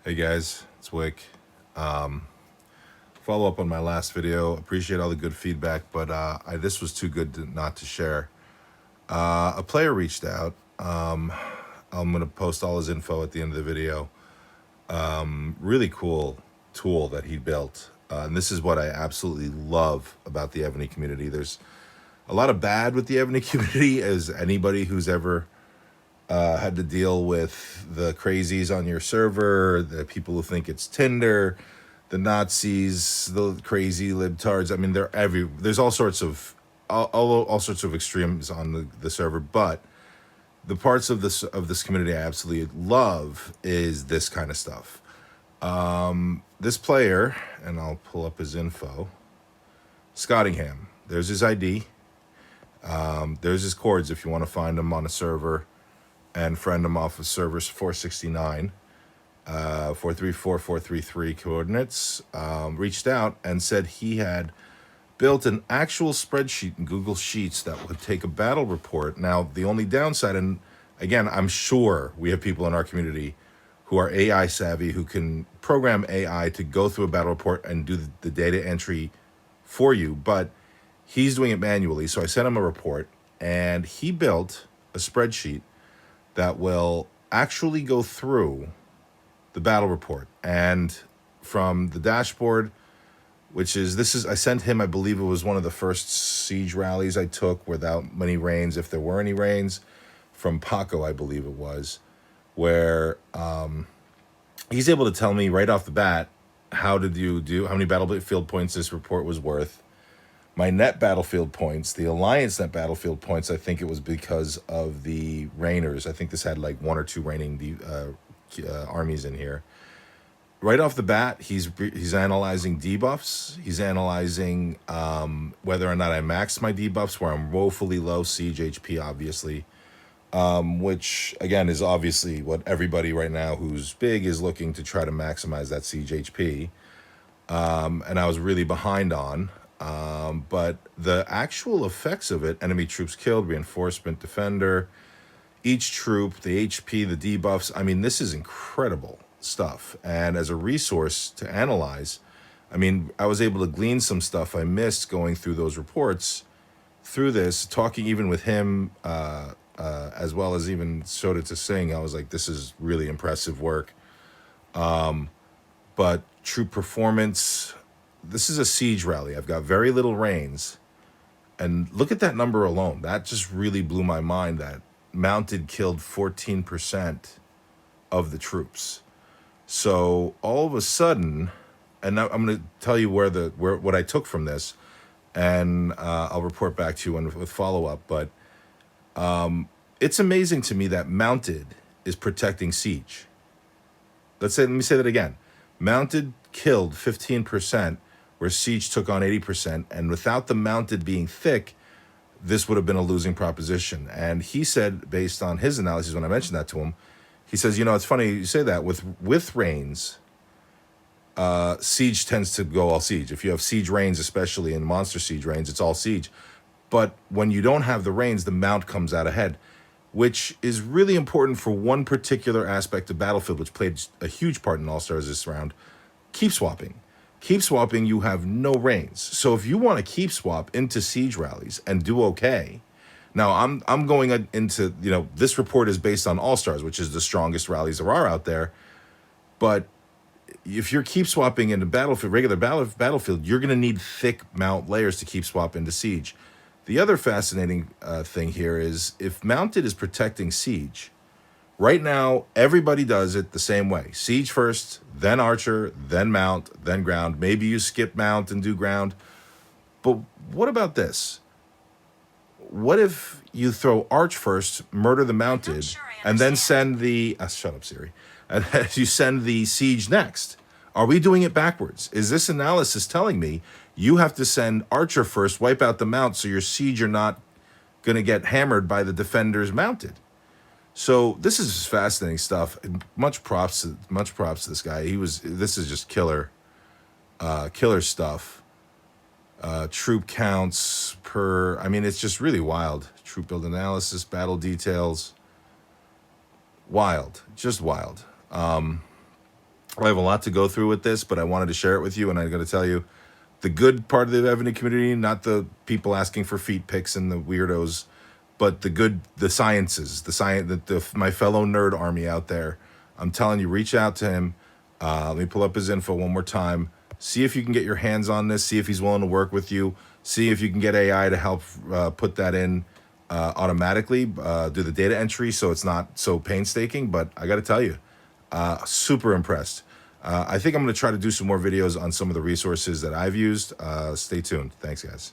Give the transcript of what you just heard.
Hey guys, it's Wick. Follow up on my last video. Appreciate all the good feedback, but this was too good not to share. A player reached out. I'm gonna post all his info at the end of the video. Really cool tool that he built, and this is what I absolutely love about the Evony community. There's a lot of bad with the Evony community, as anybody who's ever had to deal with the crazies on your server, the people who think it's Tinder, the Nazis, the crazy libtards. I mean, there's all sorts of all sorts of extremes on the server. But the parts of this community I absolutely love is this kind of stuff. This player, and I'll pull up his info. Scottingham. There's his ID. There's his chords if you want to find him on a server and friend him off of server 469, 434433 coordinates. Reached out and said he had built an actual spreadsheet in Google Sheets that would take a battle report. Now, the only downside, and again, I'm sure we have people in our community who are AI savvy, who can program AI to go through a battle report and do the data entry for you, but he's doing it manually. So I sent him a report, and he built a spreadsheet that will actually go through the battle report. And from the dashboard, I sent him, I believe it was one of the first siege rallies I took without many rains, if there were any rains, from Paco, I believe it was, where he's able to tell me right off the bat, how many battlefield points this report was worth, my net battlefield points, the Alliance net battlefield points. I think it was because of the rainers. I think this had like one or two raining armies in here. Right off the bat, he's analyzing debuffs. He's analyzing whether or not I maxed my debuffs, where I'm woefully low siege HP, obviously, which again is obviously what everybody right now who's big is looking to try to maximize that siege HP. And I was really behind on. But the actual effects of it: enemy troops killed, reinforcement, defender, each troop, the HP, the debuffs. I mean, this is incredible stuff. And as a resource to analyze, I mean, I was able to glean some stuff I missed going through those reports, through this, talking even with him, as well as even showed it to Singh. I was like, this is really impressive work. But troop performance, this is a siege rally. I've got very little rains. And look at that number alone. That just really blew my mind, that mounted killed 14% of the troops. So all of a sudden, and now I'm going to tell you what I took from this, and I'll report back to you with follow-up. But it's amazing to me that mounted is protecting siege. Let me say that again. Mounted killed 15%, where siege took on 80%, and without the mounted being thick, this would have been a losing proposition. And he said, based on his analysis, when I mentioned that to him, he says, it's funny you say that. With rains, siege tends to go all siege. If you have siege rains, especially in monster siege rains, it's all siege. But when you don't have the rains, the mount comes out ahead, which is really important for one particular aspect of Battlefield, which played a huge part in All-Stars this round: keep swapping. Keep swapping, you have no rains. So if you want to keep swap into siege rallies and do okay, now I'm going into, this report is based on All-Stars, which is the strongest rallies there are out there. But if you're keep swapping into regular battlefield, you're going to need thick mount layers to keep swap into siege. The other fascinating thing here is, if mounted is protecting siege, right now, everybody does it the same way. Siege first, then archer, then mount, then ground. Maybe you skip mount and do ground. But what about this? What if you throw arch first, murder the mounted, and then send the... shut up, Siri. And then you send the siege next? Are we doing it backwards? Is this analysis telling me you have to send archer first, wipe out the mount, so your siege are not going to get hammered by the defenders mounted? So this is fascinating stuff. Much props to this guy. This is just killer stuff. Troop counts per, it's just really wild. Troop build analysis, battle details. Wild, just wild. I have a lot to go through with this, but I wanted to share it with you, and I got to tell you, the good part of the Evony community, not the people asking for feet pics and the weirdos, but the good, the sciences, the science, my fellow nerd army out there. I'm telling you, reach out to him. Let me pull up his info one more time. See if you can get your hands on this. See if he's willing to work with you. See if you can get AI to help put that in automatically, do the data entry so it's not so painstaking. But I got to tell you, super impressed. I think I'm going to try to do some more videos on some of the resources that I've used. Stay tuned. Thanks, guys.